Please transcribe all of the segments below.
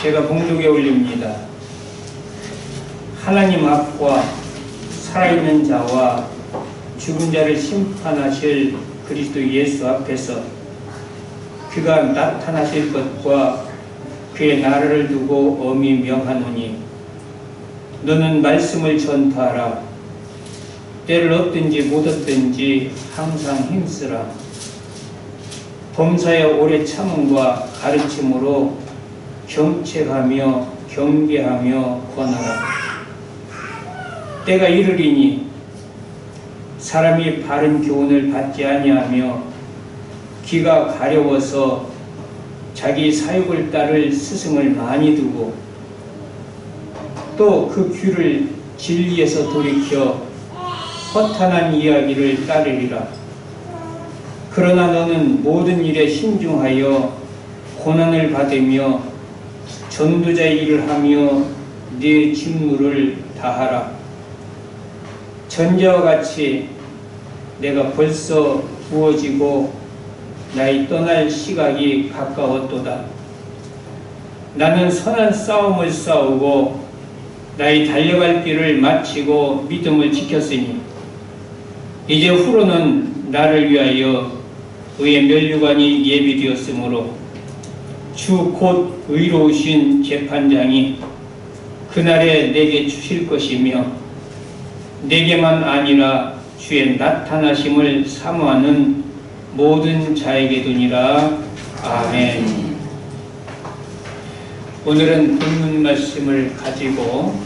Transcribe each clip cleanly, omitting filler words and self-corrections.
제가 봉독에 올립니다. 하나님 앞과 살아있는 자와 죽은 자를 심판하실 그리스도 예수 앞에서 그가 나타나실 것과 그의 나라를 두고 엄히 명하노니 너는 말씀을 전파하라. 때를 얻든지 못 얻든지 항상 힘쓰라. 범사의 오래 참음과 가르침으로 경책하며 경계하며 권하라. 때가 이르리니 사람이 바른 교훈을 받지 아니하며 귀가 가려워서 자기 사욕을 따를 스승을 많이 두고 또 그 귀를 진리에서 돌이켜 허탄한 이야기를 따르리라. 그러나 너는 모든 일에 신중하여 고난을 받으며 전도자의 일을 하며 네 직무를 다하라. 전자와 같이 내가 벌써 부어지고 나의 떠날 시각이 가까웠도다. 나는 선한 싸움을 싸우고 나의 달려갈 길을 마치고 믿음을 지켰으니 이제 후로는 나를 위하여 의의 면류관이 예비되었으므로 주 곧 의로우신 재판장이 그날에 내게 주실 것이며 내게만 아니라 주의 나타나심을 사모하는 모든 자에게도니라. 아멘. 오늘은 본문 말씀을 가지고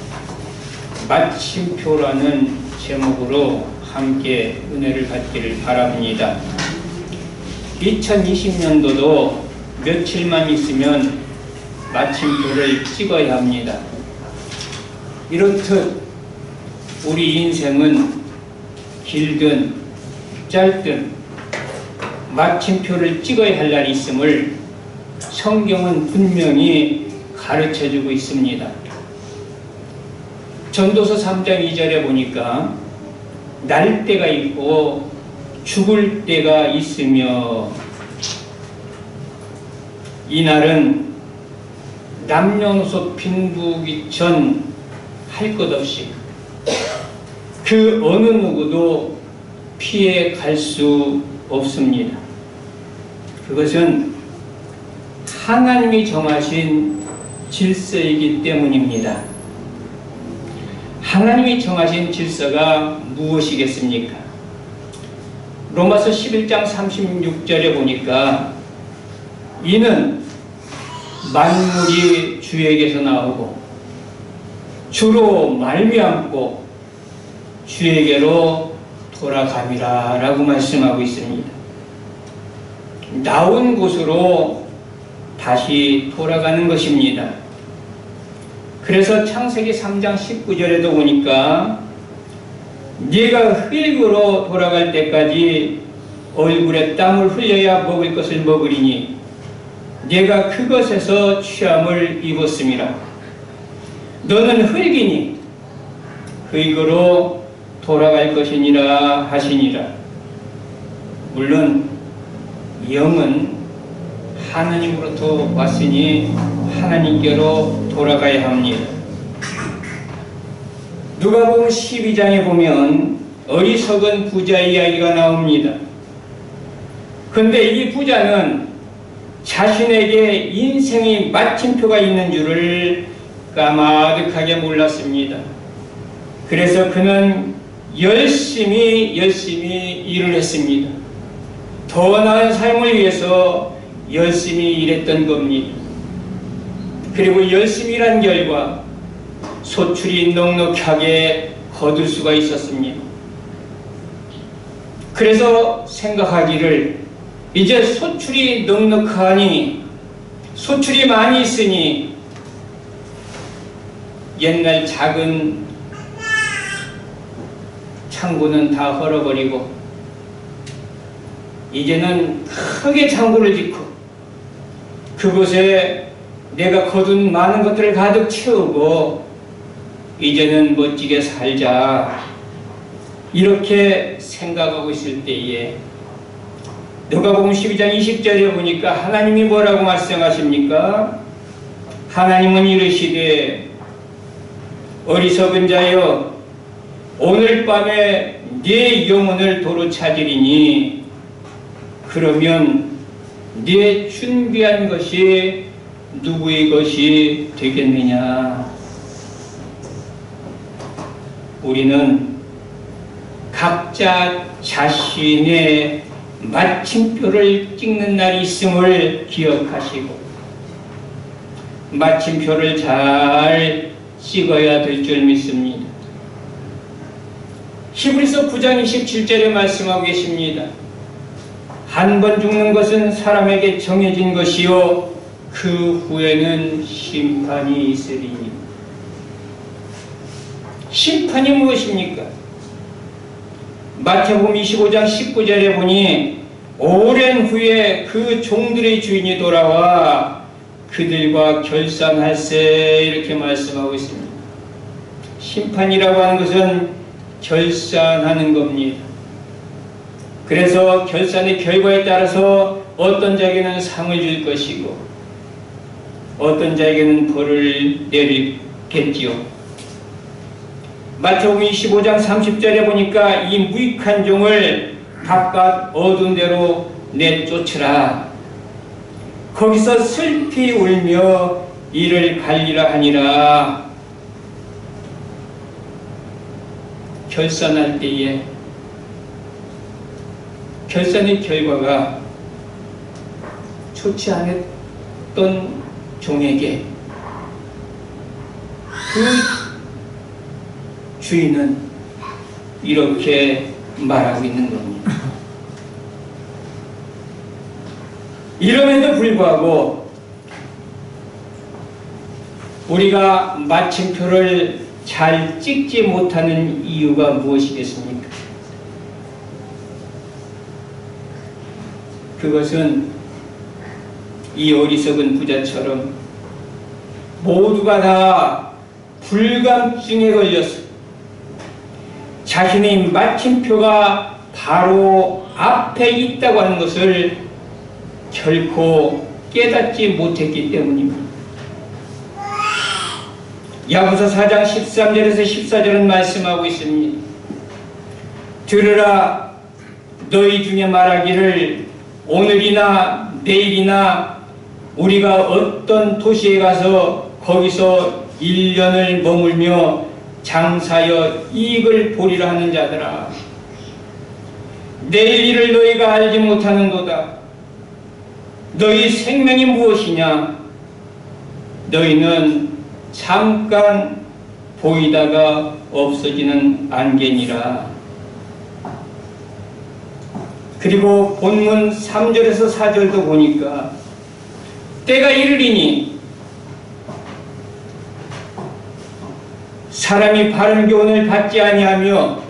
마침표라는 제목으로 함께 은혜를 받기를 바랍니다. 2020년도도 며칠만 있으면 마침표를 찍어야 합니다. 이렇듯 우리 인생은 길든 짧든 마침표를 찍어야 할 날이 있음을 성경은 분명히 가르쳐주고 있습니다. 전도서 3장 2절에 보니까 날 때가 있고 죽을 때가 있으며 이 날은 남녀노소 빈부기 전 할 것 없이 그 어느 누구도 피해 갈 수 없습니다. 그것은 하나님이 정하신 질서이기 때문입니다. 하나님이 정하신 질서가 무엇이겠습니까? 로마서 11장 36절에 보니까 이는 만물이 주에게서 나오고 주로 말미암고 주에게로 돌아감이라 라고 말씀하고 있습니다. 나온 곳으로 다시 돌아가는 것입니다. 그래서 창세기 3장 19절에도 보니까 네가 흙으로 돌아갈 때까지 얼굴에 땀을 흘려야 먹을 것을 먹으리니 네가 그것에서 취함을 입었음이라. 너는 흙이니 흙으로 돌아갈 것이니라 하시니라. 물론 영은 하나님으로부터 왔으니 하나님께로 돌아가야 합니다. 누가복음 12장에 보면 어리석은 부자 이야기가 나옵니다. 그런데 이 부자는 자신에게 인생의 마침표가 있는 줄을 까마득하게 몰랐습니다. 그래서 그는 열심히 일을 했습니다. 더 나은 삶을 위해서 열심히 일했던 겁니다. 그리고 열심히 일한 결과 소출이 넉넉하게 거둘 수가 있었습니다. 그래서 생각하기를 이제 소출이 넉넉하니 소출이 많이 있으니 옛날 작은 창고는 다 헐어버리고 이제는 크게 창고를 짓고 그곳에 내가 거둔 많은 것들을 가득 채우고 이제는 멋지게 살자 이렇게 생각하고 있을 때에 누가복음 12장 20절에 보니까 하나님이 뭐라고 말씀하십니까? 하나님은 이르시되 어리석은 자여 오늘 밤에 네 영혼을 도로 찾으리니 그러면 네 준비한 것이 누구의 것이 되겠느냐. 우리는 각자 자신의 마침표를 찍는 날이 있음을 기억하시고 마침표를 잘 찍어야 될 줄 믿습니다. 히브리서 9장 27절에 말씀하고 계십니다. 한 번 죽는 것은 사람에게 정해진 것이요 그 후에는 심판이 있으리니. 심판이 무엇입니까? 마태복음 25장 19절에 보니 오랜 후에 그 종들의 주인이 돌아와 그들과 결산할세 이렇게 말씀하고 있습니다. 심판이라고 하는 것은 결산하는 겁니다. 그래서 결산의 결과에 따라서 어떤 자에게는 상을 줄 것이고 어떤 자에게는 벌을 내리겠지요. 마태복음 25장 30절에 보니까 이 무익한 종을 바깥 어두운 데로 내쫓으라. 거기서 슬피 울며 이를 갈리라 하니라. 결산할 때에 결산의 결과가 좋지 않았던 종에게 그 주인은 이렇게 말하고 있는 겁니다. 이럼에도 불구하고 우리가 마침표를 잘 찍지 못하는 이유가 무엇이겠습니까? 그것은 이 어리석은 부자처럼 모두가 다 불감증에 걸렸습니다. 자신의 마침표가 바로 앞에 있다고 하는 것을 결코 깨닫지 못했기 때문입니다. 야고보서 4장 13절에서 14절은 말씀하고 있습니다. 들으라, 너희 중에 말하기를 오늘이나 내일이나 우리가 어떤 도시에 가서 거기서 1년을 머물며 장사하여 이익을 보리라 하는 자들아, 내일 일을 너희가 알지 못하는도다. 너희 생명이 무엇이냐? 너희는 잠깐 보이다가 없어지는 안개니라. 그리고 본문 3절에서 4절도 보니까 때가 이르리니 사람이 바른 교훈을 받지 아니하며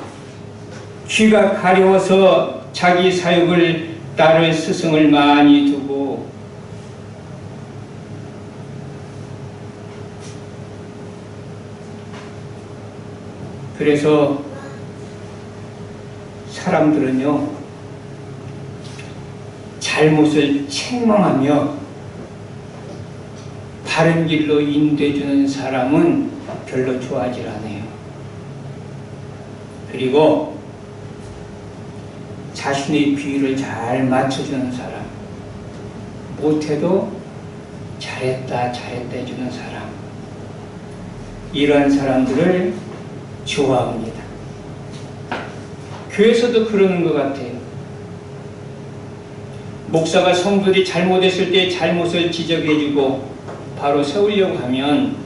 귀가 가려워서 자기 사욕을 따를 스승을 많이 두고 그래서 사람들은요 잘못을 책망하며 바른 길로 인도해주는 사람은 별로 좋아하지 않아요. 그리고 자신의 비위를 잘 맞춰주는 사람, 못해도 잘했다 해주는 사람, 이러한 사람들을 좋아합니다. 교회에서도 그러는 것 같아요. 목사가 성도들이 잘못했을 때 잘못을 지적해주고 바로 세우려고 하면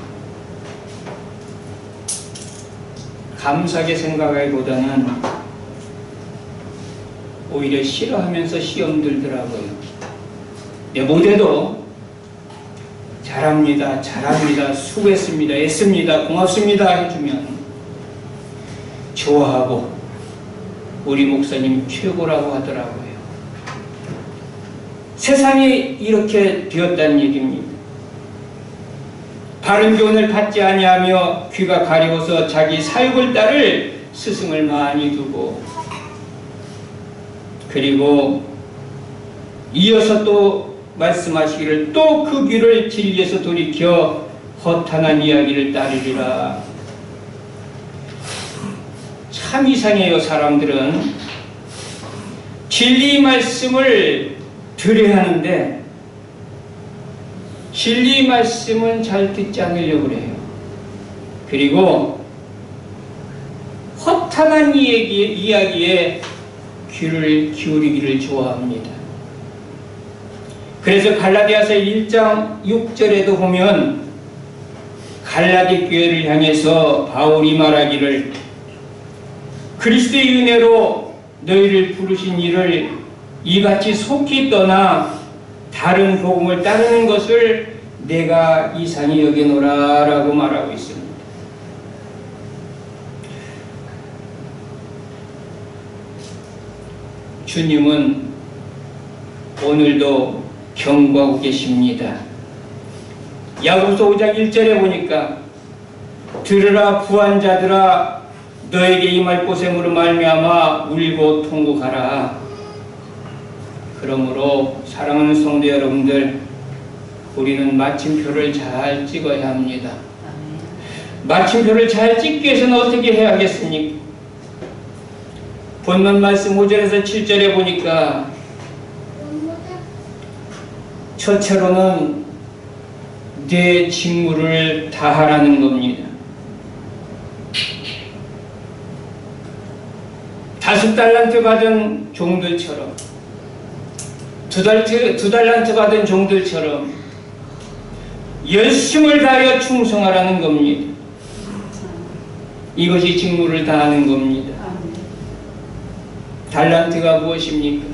감사하게 생각하기보다는 오히려 싫어하면서 시험 들더라고요. 못해도 잘합니다, 수고했습니다, 애씁니다, 고맙습니다 해주면 좋아하고 우리 목사님 최고라고 하더라고요. 세상이 이렇게 되었다는 얘기입니다. 바른 교훈을 받지 아니하며 귀가 가려워서 자기 사욕을 따를 스승을 많이 두고 그리고 이어서 또 말씀하시기를 또 그 귀를 진리에서 돌이켜 허탄한 이야기를 따르리라. 참 이상해요. 사람들은 진리 말씀을 들어야 하는데 진리 말씀은 잘 듣지 않으려고 그래요. 그리고 허탄한 이야기에 귀를 기울이기를 좋아합니다. 그래서 갈라디아서 1장 6절에도 보면 갈라디 교회를 향해서 바울이 말하기를 그리스도의 은혜로 너희를 부르신 이를 이같이 속히 떠나 다른 복음을 따르는 것을 내가 이상히 여기노라 라고 말하고 있습니다. 주님은 오늘도 경고하고 계십니다. 야고보서 5장 1절에 보니까 들으라 부한 자들아 너에게 임할 보셈으로 말미암아 울고 통곡하라. 그러므로 사랑하는 성도 여러분들, 우리는 마침표를 잘 찍어야 합니다. 마침표를 잘 찍기 위해서는 어떻게 해야겠습니까? 본문 말씀 5절에서 7절에 보니까 첫째로는 내 직무를 다하라는 겁니다. 5달란트 받은 종들처럼, 2달란트 받은 종들처럼 열심을 다하여 충성하라는 겁니다. 이것이 직무를 다하는 겁니다. 달란트가 무엇입니까?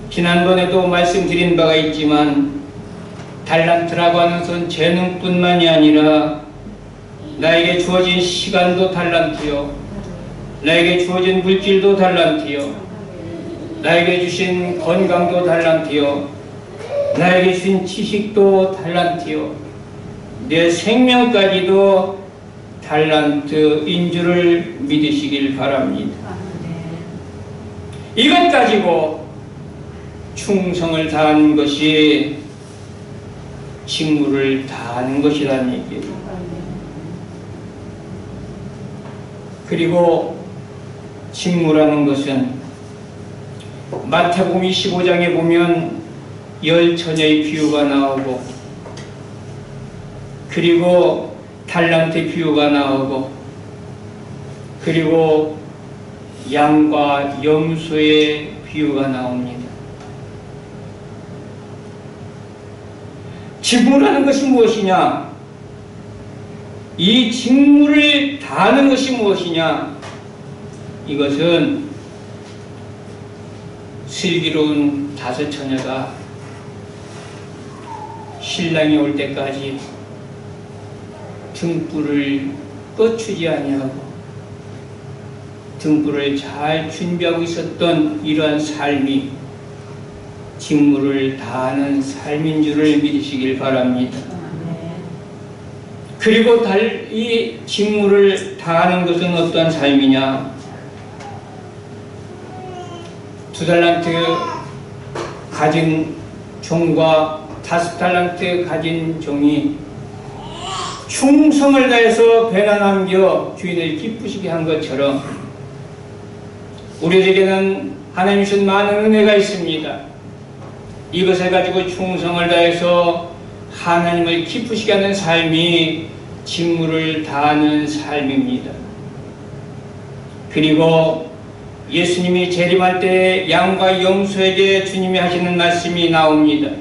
지난번에도 말씀드린 바가 있지만 달란트라고 하는 것은 재능뿐만이 아니라 나에게 주어진 시간도 달란트요, 나에게 주어진 물질도 달란트요, 나에게 주신 건강도 달란트요, 나에게 주신 지식도 달란트요, 내 생명까지도 달란트인 줄을 믿으시길 바랍니다. 이것 가지고 충성을 다하는 것이 직무를 다하는 것이라는 얘기예요. 그리고 직무라는 것은 마태복음 25장에 보면 10처녀의 비유가 나오고, 그리고 달란트 비유가 나오고, 그리고 양과 염소의 비유가 나옵니다. 직무라는 것이 무엇이냐? 이 직무를 다하는 것이 무엇이냐? 이것은 슬기로운 5처녀가 신랑이 올 때까지 등불을 꺼추지 아니하고 등불을 잘 준비하고 있었던 이러한 삶이 직무를 다하는 삶인 줄을 믿으시길 바랍니다. 그리고 이 직무를 다하는 것은 어떠한 삶이냐? 2달란트 가진 종과 5달란트 가진 종이 충성을 다해서 배나 남겨 주인을 기쁘시게 한 것처럼 우리에게는 하나님 주신 많은 은혜가 있습니다. 이것을 가지고 충성을 다해서 하나님을 기쁘시게 하는 삶이 직무를 다하는 삶입니다. 그리고 예수님이 재림할 때 양과 염소에게 주님이 하시는 말씀이 나옵니다.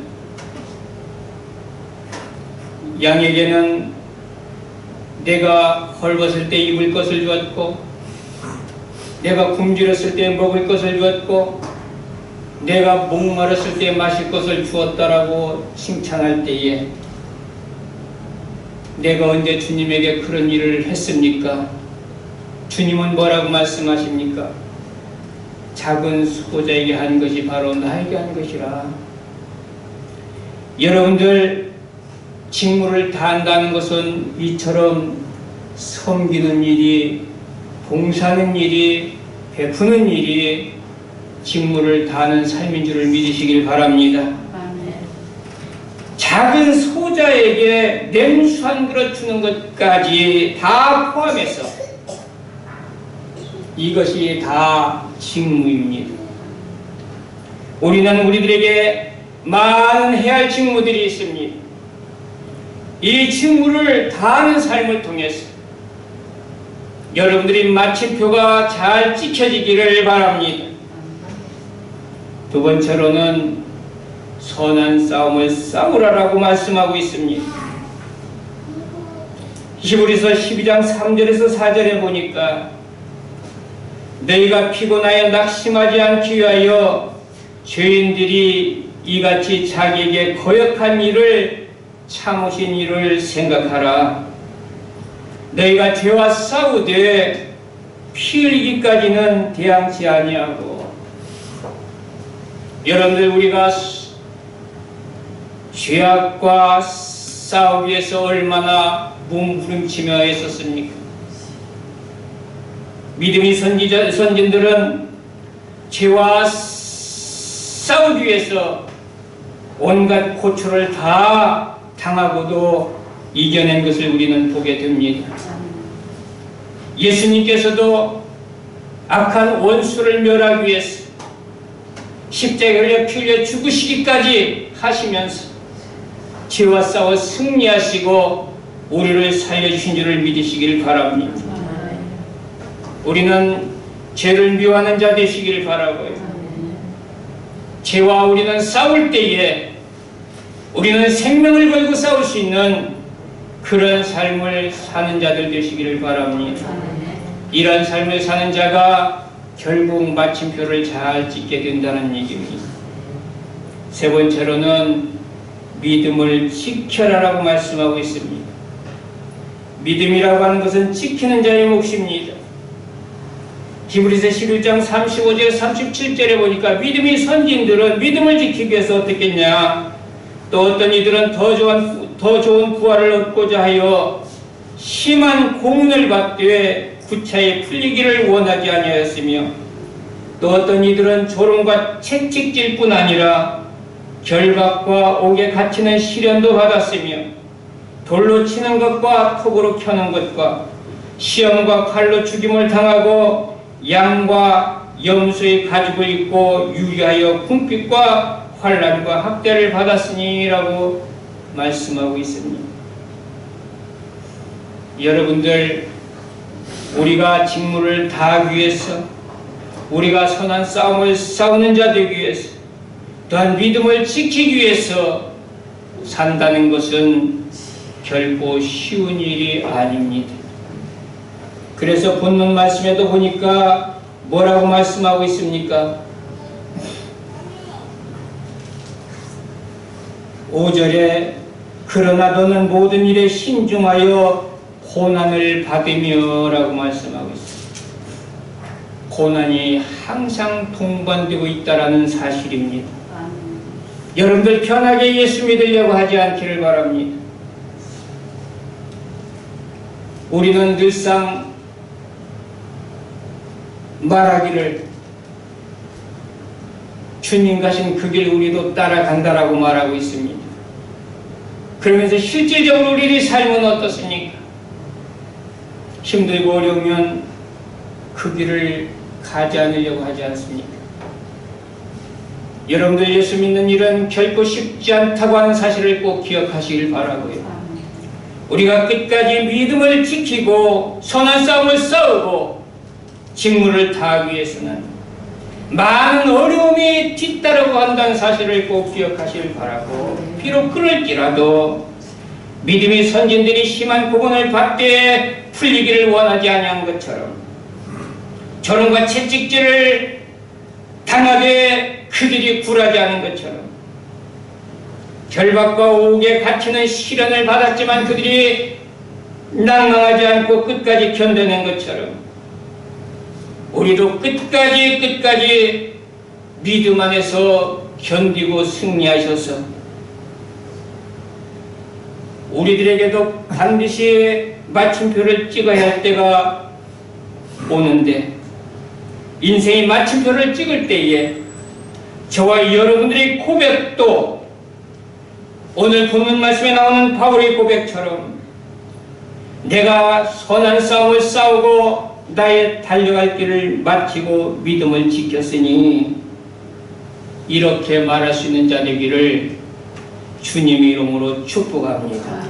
양에게는 내가 헐벗을 때 입을 것을 주었고, 내가 굶주렸을 때 먹을 것을 주었고, 내가 목마랐을 때 마실 것을 주었다라고 칭찬할 때에 내가 언제 주님에게 그런 일을 했습니까? 주님은 뭐라고 말씀하십니까? 작은 수고자에게 한 것이 바로 나에게 한 것이라. 여러분들 직무를 다한다는 것은 이처럼 섬기는 일이, 봉사하는 일이, 베푸는 일이 직무를 다하는 삶인 줄을 믿으시길 바랍니다. 작은 소자에게 집에 냉수 한 그릇 주는 것까지 다 포함해서 이것이 다 직무입니다. 우리는 우리들에게 많은 해야 할 직무들이 있습니다. 이 직무를 다하는 삶을 통해서 여러분들이 마침표가 잘 찍혀지기를 바랍니다. 두 번째로는 선한 싸움을 싸우라라고 말씀하고 있습니다. 히브리서 12장 3절에서 4절에 보니까 너희가 피곤하여 낙심하지 않기 위하여 죄인들이 이같이 자기에게 거역한 일을 참으신 일을 생각하라. 너희가 죄와 싸우되 피 흘리기까지는 대항치 아니하고. 여러분들, 우리가 죄악과 싸우기 위해서 얼마나 몸부림치며 애썼습니까? 믿음의 선진들은 죄와 싸우기 위해서 온갖 고초를 다 당하고도 이겨낸 것을 우리는 보게 됩니다. 예수님께서도 악한 원수를 멸하기 위해서 십자가에 걸려 피 흘려 죽으시기까지 하시면서 죄와 싸워 승리하시고 우리를 살려주신 줄을 믿으시길 바랍니다. 우리는 죄를 미워하는 자 되시길 바라고요. 죄와 우리는 싸울 때에 우리는 생명을 걸고 싸울 수 있는 그런 삶을 사는 자들 되시기를 바랍니다. 이런 삶을 사는 자가 결국 마침표를 잘 찍게 된다는 얘기입니다. 세 번째로는 믿음을 지켜라라고 말씀하고 있습니다. 믿음이라고 하는 것은 지키는 자의 몫입니다. 히브리서 11장 35절 37절에 보니까 믿음의 선진들은 믿음을 지키기 위해서 어떻게 했냐, 또 어떤 이들은 더 좋은 부활을 얻고자 하여 심한 고문을 받되 구차에 풀리기를 원하지 아니하였으며, 또 어떤 이들은 조롱과 채찍질 뿐 아니라 결박과 옥에 갇히는 시련도 받았으며, 돌로 치는 것과 톡으로 켜는 것과 시험과 칼로 죽임을 당하고 양과 염소의 가죽을 입고 유리하여 궁핍과 환난과 학대를 받았으니라고 말씀하고 있습니다. 여러분들, 우리가 직무를 다하기 위해서, 우리가 선한 싸움을 싸우는 자 되기 위해서, 또한 믿음을 지키기 위해서 산다는 것은 결코 쉬운 일이 아닙니다. 그래서 본문 말씀에도 보니까 뭐라고 말씀하고 있습니까? 5절에 그러나 너는 모든 일에 신중하여 고난을 받으며 라고 말씀하고 있습니다. 고난이 항상 동반되고 있다는 사실입니다. 여러분들 편하게 예수 믿으려고 하지 않기를 바랍니다. 우리는 늘상 말하기를 주님 가신 그 길 우리도 따라간다라고 말하고 있습니다. 그러면서 실질적으로 우리의 삶은 어떻습니까? 힘들고 어려우면 그 길을 가지 않으려고 하지 않습니까? 여러분들, 예수 믿는 일은 결코 쉽지 않다고 하는 사실을 꼭 기억하시길 바라고요. 우리가 끝까지 믿음을 지키고 선한 싸움을 싸우고 직무를 다하기 위해서는 많은 어려움이 뒤따르고 한다는 사실을 꼭 기억하시길 바라고, 비록 그럴지라도 믿음의 선진들이 심한 고문을 받되 풀리기를 원하지 아니한 것처럼, 조롱과 채찍질을 당하되 그들이 굴하지 않은 것처럼, 결박과 옥에 갇히는 시련을 받았지만 그들이 낭망하지 않고 끝까지 견뎌낸 것처럼, 우리도 끝까지 믿음 안에서 견디고 승리하셔서 우리들에게도 반드시 마침표를 찍어야 할 때가 오는데, 인생의 마침표를 찍을 때에 저와 여러분들의 고백도 오늘 본문 말씀에 나오는 바울의 고백처럼 내가 선한 싸움을 싸우고 나의 달려갈 길을 마치고 믿음을 지켰으니 이렇게 말할 수 있는 자 되기를 주님의 이름으로 축복합니다.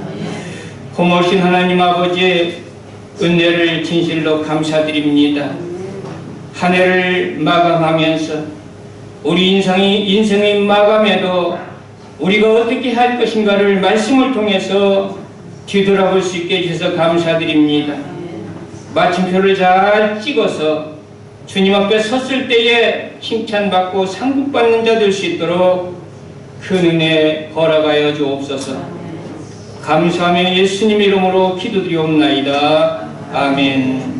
고마우신 하나님 아버지, 은혜를 진실로 감사드립니다. 한 해를 마감하면서 우리 인생의 마감에도 우리가 어떻게 할 것인가를 말씀을 통해서 뒤돌아볼 수 있게 해주셔서 감사드립니다. 마침표를 잘 찍어서 주님 앞에 섰을 때에 칭찬받고 상급받는 자 될 수 있도록 큰 은혜 허락하여 주옵소서. 감사하며 예수님 이름으로 기도드리옵나이다. 아멘.